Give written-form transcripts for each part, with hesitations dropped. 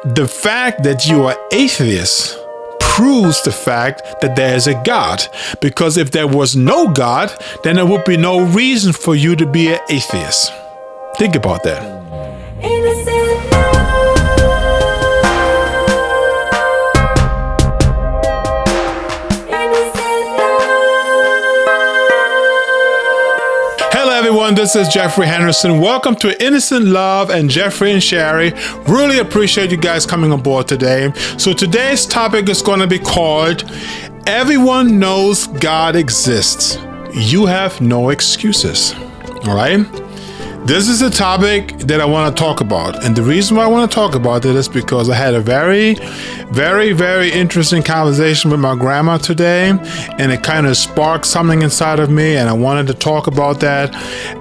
the fact that you are atheist proves the fact that there is a God. Because if there was no God, then there would be no reason for you to be an atheist. Think about that. Innocent love. Hello everyone, this is Geoffrey Henderson. Welcome to Innocent Love and Geoffrey and Sherry. Really appreciate you guys coming on board today. So today's topic is going to be called Everyone Knows God Exists. You have no excuses. All right? This is a topic that I want to talk about. And the reason why I want to talk about it is because I had a very interesting conversation with my grandma today. And it kind of sparked something inside of me. And I wanted to talk about that.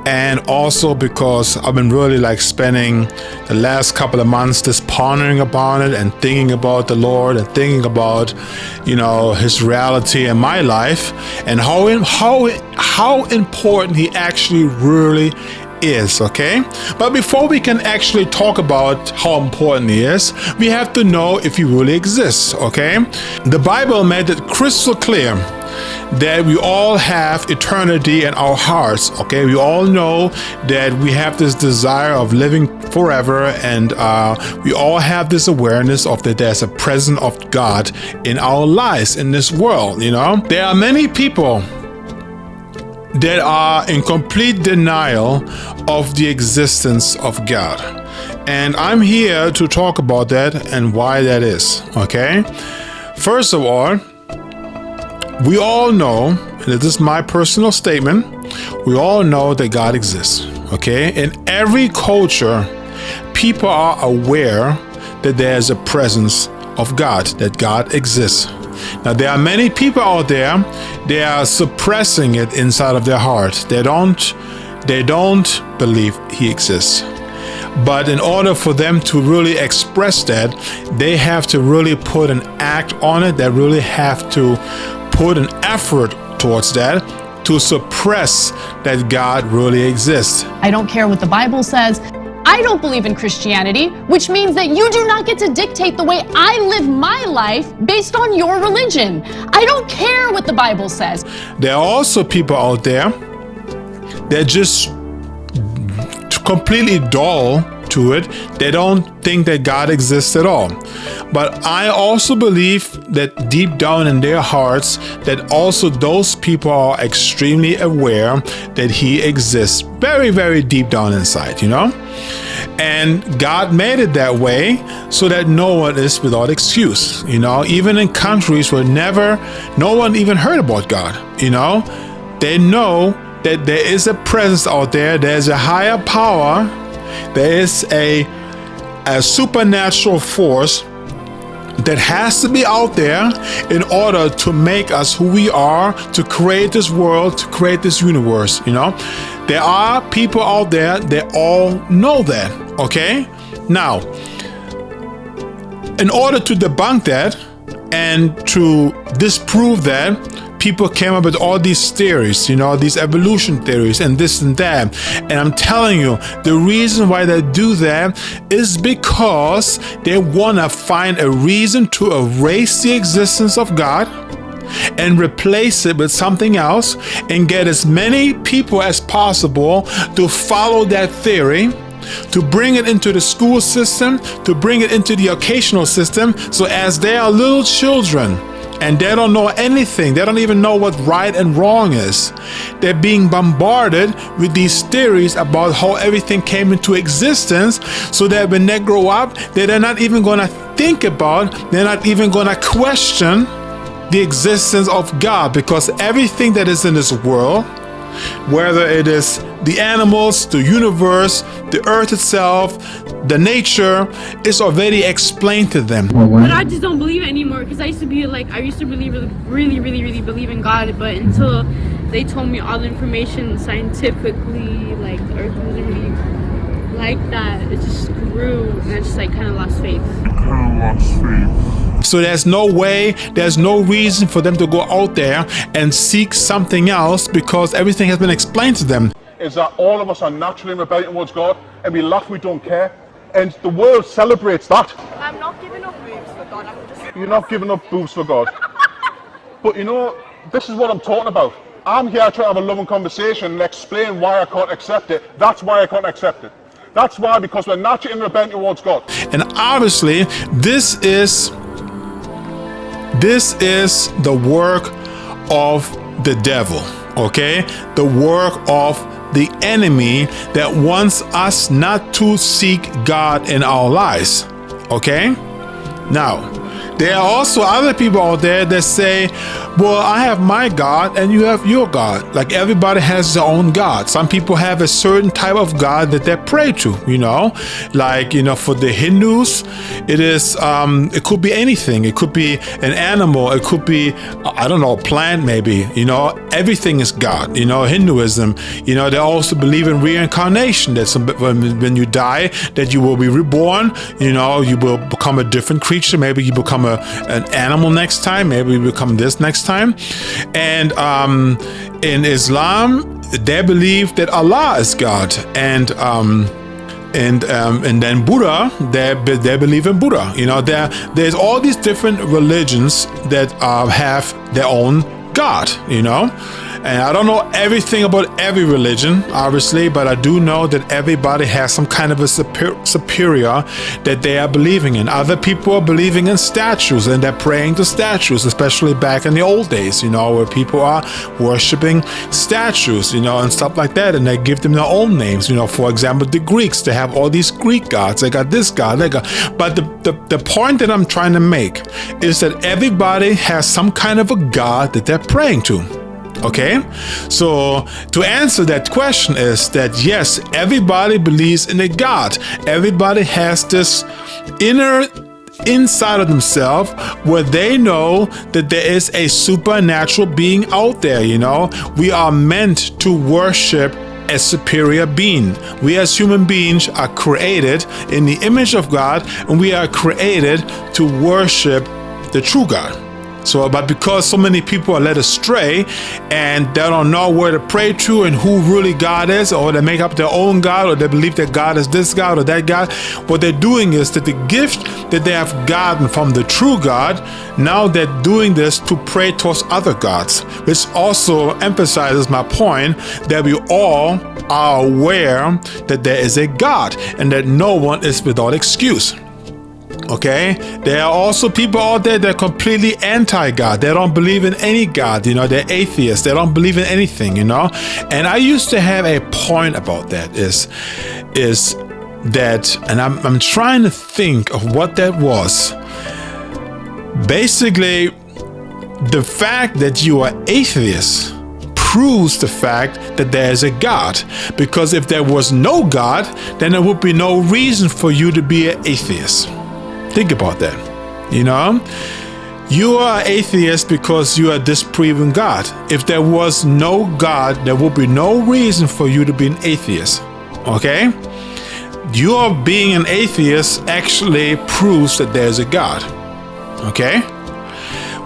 And also because I've been really spending the last couple of months just pondering about it and thinking about the Lord and thinking about, His reality in my life and how important He actually really is, okay? But before we can actually talk about how important He is, we have to know if He really exists, okay? The Bible made it crystal clear that we all have eternity in our hearts, okay? We all know that we have this desire of living forever, and we all have this awareness of that there's a presence of God in our lives, in this world, There are many people that are in complete denial of the existence of God. And I'm here to talk about that and why that is, okay? First of all, we all know, and this is my personal statement, we all know that God exists, okay? In every culture, people are aware that there's a presence of God, that God exists. Now, there are many people out there, they are suppressing it inside of their heart. They don't believe He exists. But in order for them to really express that, they have to really put an act on it. They really have to put an effort towards that to suppress that God really exists. I don't care what the Bible says. I don't believe in Christianity, which means that you do not get to dictate the way I live my life based on your religion. I don't care what the Bible says. There are also people out there that just completely dull to it. They don't think that God exists at all. But I also believe that deep down in their hearts, that also those people are extremely aware that He exists very deep down inside, And God made it that way so that no one is without excuse, Even in countries where no one even heard about God, They know that there is a presence out there. There's a higher power. There is a supernatural force that has to be out there in order to make us who we are, to create this world, to create this universe, There are people out there that all know that, okay? Now, in order to debunk that and to disprove that, people came up with all these theories, these evolution theories and this and that. And I'm telling you, the reason why they do that is because they want to find a reason to erase the existence of God and replace it with something else and get as many people as possible to follow that theory, to bring it into the school system, to bring it into the educational system. So as they are little children, and they don't know anything. They don't even know what right and wrong is. They're being bombarded with these theories about how everything came into existence, so that when they grow up, they're not even going to think about, they're not even going to question the existence of God, because everything that is in this world, whether it is the animals, the universe, the earth itself, the nature, is already explained to them. But I just don't believe it anymore, because I used to really believe in God, but until they told me all the information scientifically, the earth wasn't really like that, it just grew, and I just kind of lost faith. So there's no way, there's no reason for them to go out there and seek something else, because everything has been explained to them. Is that all of us are naturally rebelling towards God, and we laugh, we don't care, and the world celebrates that. I'm not You're not giving up booze for God. But you know, this is what I'm talking about. I'm here trying to have a loving conversation and explain why I can't accept it. That's why I can't accept it. That's why, because we're naturally rebellion towards God. And obviously, this is the work of the devil, okay? The work of the enemy that wants us not to seek God in our lives, okay? Now, there are also other people out there that say, well, I have my God and you have your God. Like everybody has their own God. Some people have a certain type of God that they pray to, you know, like, you know, for the Hindus, it is, it could be anything. It could be an animal. It could be, I don't know, a plant maybe, you know, everything is God, you know, Hinduism, you know, they also believe in reincarnation. That when you die, that you will be reborn, you know, you will become a different creature. Maybe you become an animal next time, maybe you become this next time. And in Islam, they believe that Allah is God, and then Buddha, they believe in Buddha. You know, there's all these different religions that have their own God, you know. And I don't know everything about every religion, obviously, but I do know that everybody has some kind of a superior that they are believing in. Other people are believing in statues and they're praying to statues, especially back in the old days, you know, where people are worshiping statues, you know, and stuff like that. And they give them their own names, you know. For example, the Greeks, they have all these Greek gods. They got this god, they got. But the point that I'm trying to make is that everybody has some kind of a god that they're praying to. Okay, so to answer that question is that yes, everybody believes in a God. Everybody has this inner inside of themselves where they know that there is a supernatural being out there, you know. We are meant to worship a superior being. We as human beings are created in the image of God, and we are created to worship the true God. So, but because so many people are led astray and they don't know where to pray to and who really God is, or they make up their own God, or they believe that God is this God or that God, what they're doing is that the gift that they have gotten from the true God, now they're doing this to pray towards other gods, which also emphasizes my point that we all are aware that there is a God and that no one is without excuse. Okay, there are also people out there that are completely anti-God. They don't believe in any God, you know, they're atheists. They don't believe in anything, you know. And I used to have a point about that is that, and I'm trying to think of what that was. Basically, the fact that you are atheist proves the fact that there is a God. Because if there was no God, then there would be no reason for you to be an atheist. Think about that, you know? You are atheist because you are disproving God. If there was no God, there would be no reason for you to be an atheist, okay? Your being an atheist actually proves that there's a God, okay?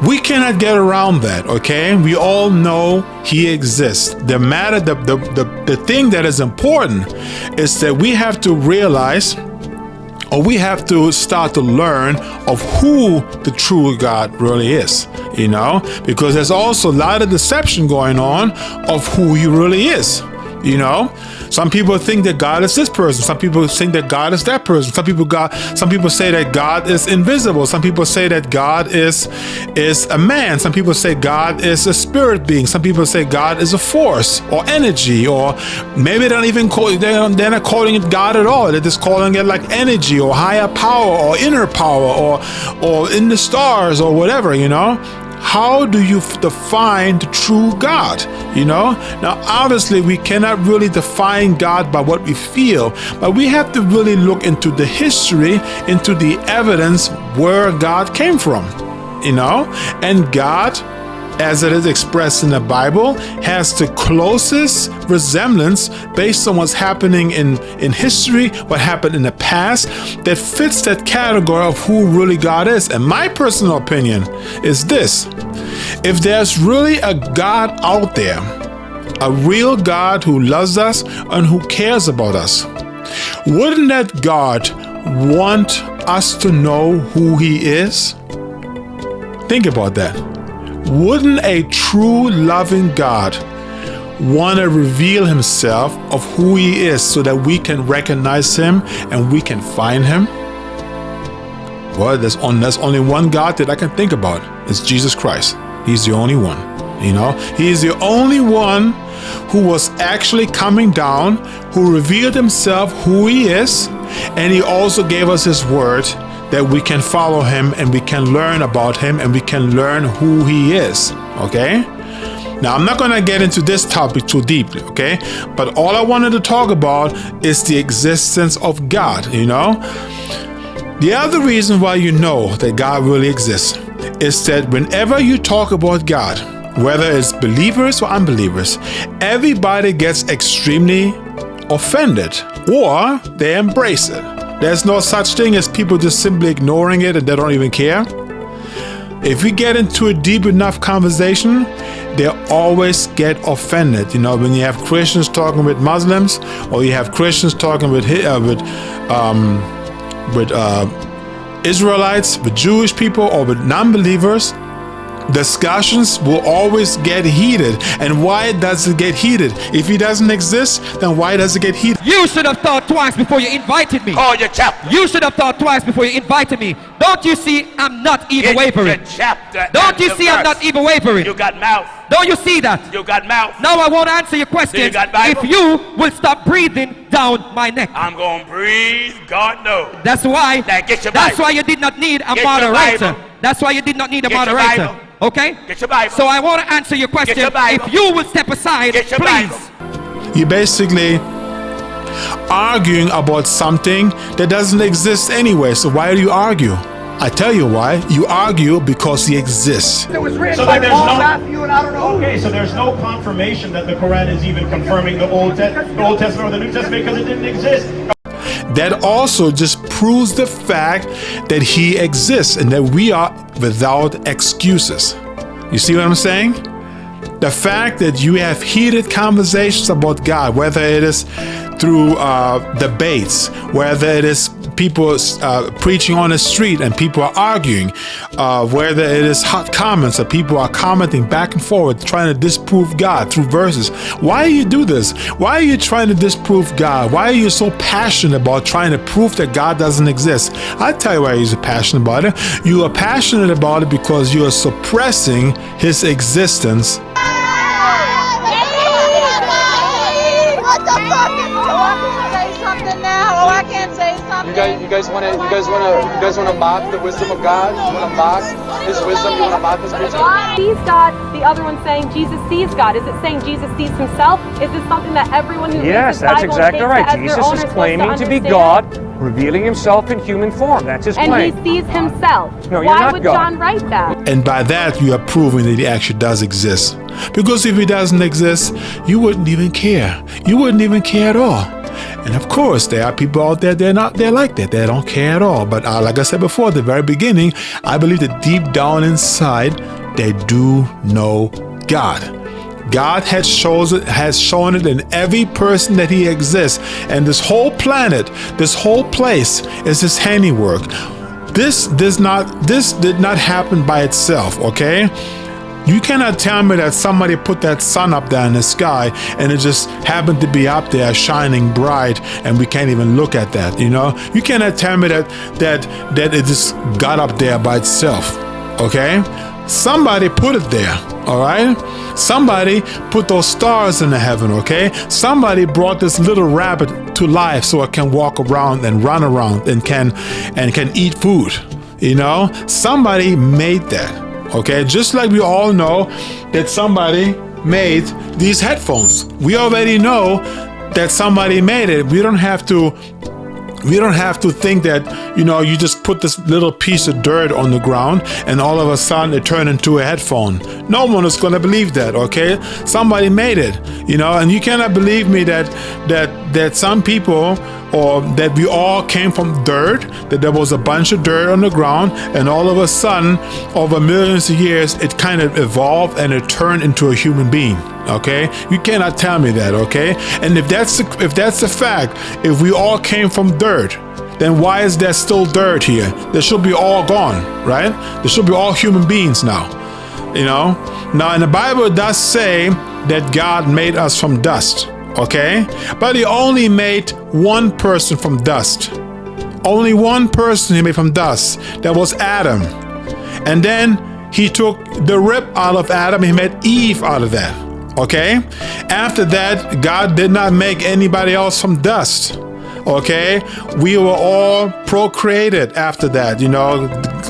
We cannot get around that, okay? We all know he exists. The thing that is important is that we have to realize, or we have to start to learn of who the true God really is, you know, because there's also a lot of deception going on of who he really is, you know. Some people think that God is this person. Some people think that God is that person. Some people say that God is invisible. Some people say that God is a man. Some people say God is a spirit being. Some people say God is a force or energy, or maybe they're not calling it God at all. They're just calling it like energy or higher power or inner power or in the stars or whatever, you know. How do you define the true God? You know, now obviously we cannot really define God by what we feel, but we have to really look into the history, into the evidence where God came from, you know, and God, as it is expressed in the Bible, has the closest resemblance based on what's happening in history, what happened in the past, that fits that category of who really God is. And my personal opinion is this: if there's really a God out there, a real God who loves us and who cares about us, wouldn't that God want us to know who he is? Think about that. Wouldn't a true loving God want to reveal himself of who he is so that we can recognize him and we can find him? Well, there's only one God that I can think about. It's Jesus Christ. He's the only one. You know, he's the only one who was actually coming down, who revealed himself who he is, and he also gave us his word that we can follow him and we can learn about him and we can learn who he is. Okay? Now, I'm not going to get into this topic too deeply, okay? But all I wanted to talk about is the existence of God, you know? The other reason why you know that God really exists is that whenever you talk about God, whether it's believers or unbelievers, everybody gets extremely offended or they embrace it. There's no such thing as people just simply ignoring it and they don't even care. If we get into a deep enough conversation, they always get offended. You know, when you have Christians talking with Muslims, or you have Christians talking with Israelites, with Jewish people, or with non-believers, discussions will always get heated. And why does it get heated? If he doesn't exist, then why does it get heated? You should have thought twice before you invited me. Call your chapter. You should have thought twice before you invited me. Don't you see I'm not even wavering? Your chapter. Don't you see I'm not even wavering? You got mouth. Don't you see that? You got mouth. Now I won't answer your question You got Bible? if you will stop breathing down my neck. I'm gonna breathe. God knows. That's why. Now get your That's Bible. why you did not need a Get your moderator. Bible. That's why you did not need a Get your moderator. Bible. Okay? Get your Bible. So I want to answer your question. your Bible. If you will step aside, Get your please. Bible. You're basically arguing about something that doesn't exist anyway. So why do you argue? I tell you why. You argue because he exists. It was written So by there's Paul, no- Matthew, and I don't know. Okay, so there's no confirmation that the Quran is even confirming the Old Testament or the New Testament because it didn't exist. That also just proves the fact that he exists and that we are without excuses. You see what I'm saying? The fact that you have heated conversations about God, whether it is through debates, whether it is people preaching on the street and people are arguing, whether it is hot comments that people are commenting back and forth trying to disprove God through verses. Why do you do this? Why are you trying to disprove God? Why are you so passionate about trying to prove that God doesn't exist? I'll tell you why you're passionate about it. You are passionate about it because you are suppressing his existence. What the fuck is I can say something now? Oh, I can't say something. You guys want to mock the wisdom of God? You want to mock his wisdom? You want to mock his wisdom? Sees God. The other one saying Jesus sees God. Is it saying Jesus sees himself? Is this something that everyone who Yes, reads the that's Bible exactly takes right. as their Jesus own is supposed claiming to be understand? God, revealing himself in human form. That's his And claim. he sees himself. No, you're Why not would God. John write that? And by that, you are proving that he actually does exist. Because if he doesn't exist, you wouldn't even care. You wouldn't even care at all. And of course, there are people out there, they're like that. They don't care at all. But like I said before, at the very beginning, I believe that deep down inside, they do know God. God has shown it in every person that he exists. And this whole planet, this whole place is his handiwork. This did not happen by itself, okay? You cannot tell me that somebody put that sun up there in the sky and it just happened to be up there shining bright and we can't even look at that, you know? You cannot tell me that it just got up there by itself, okay? Somebody put it there, all right? Somebody put those stars in the heaven, okay? Somebody brought this little rabbit to life so it can walk around and run around and can eat food, you know? Somebody made that. Okay, just like we all know that somebody made these headphones. We already know that somebody made it. We don't have to think that, you know, you just put this little piece of dirt on the ground and all of a sudden it turned into a headphone. No one is going to believe that, okay? Somebody made it, you know, and you cannot believe me that some people, or that we all came from dirt, that there was a bunch of dirt on the ground and all of a sudden, over millions of years, it kind of evolved and it turned into a human being. Okay, you cannot tell me that. Okay, and if that's the fact, if we all came from dirt, then why is there still dirt here? They should be all gone, right? They should be all human beings now, you know? Now, in the Bible, it does say that God made us from dust, okay? But he only made one person from dust. Only one person he made from dust. That was Adam. And then he took the rib out of Adam, he made Eve out of that, okay? After that, God did not make anybody else from dust, okay? We were all procreated after that, you know.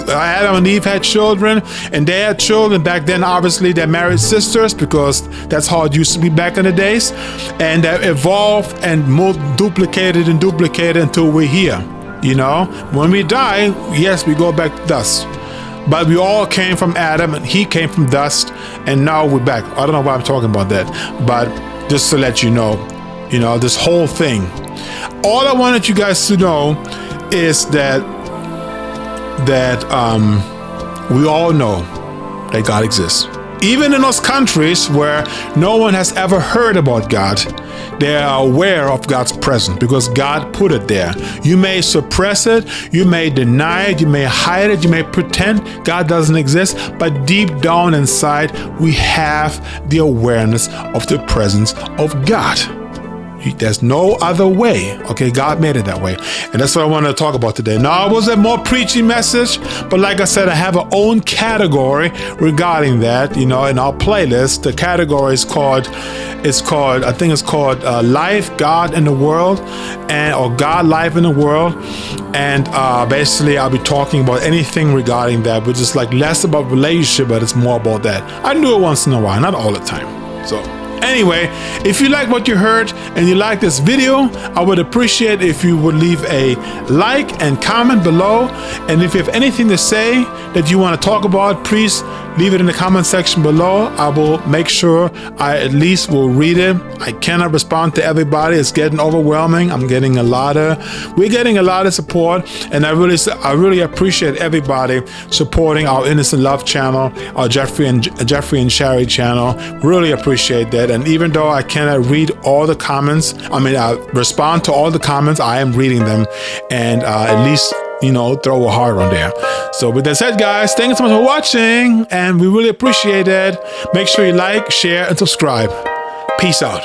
Adam and Eve had children, and they had children. Back then, obviously, they married sisters because that's how it used to be back in the days. And they evolved and duplicated until we're here, you know. When we die, yes, we go back to dust. But we all came from Adam, and he came from dust, and now we're back. I don't know why I'm talking about that, but just to let you know, this whole thing. All I wanted you guys to know is that we all know that God exists. Even in those countries where no one has ever heard about God, they are aware of God's presence because God put it there. You may suppress it, you may deny it, you may hide it, you may pretend God doesn't exist, but deep down inside, we have the awareness of the presence of God. There's no other way. Okay, God made it that way. And that's what I want to talk about today. Now, it was a more preachy message, but like I said, I have an own category regarding that, in our playlist. The category is called Life, God, and the World, or God, Life, in the World. And basically, I'll be talking about anything regarding that, which is like less about relationship, but it's more about that. I do it once in a while, not all the time. So anyway, if you like what you heard and you like this video, I would appreciate if you would leave a like and comment below. And if you have anything to say that you want to talk about, please leave it in the comment section below. I will make sure I at least will read it. I cannot respond to everybody. It's getting overwhelming. We're getting a lot of support, and I really appreciate everybody supporting our Innocent Love channel, our Geoffrey and Sherry channel. Really appreciate that. And even though I cannot read all the comments, I respond to all the comments, I am reading them, and at least throw a heart on there. So with that said, guys, thank you so much for watching, and we really appreciate it. Make sure you like, share, and subscribe. Peace out.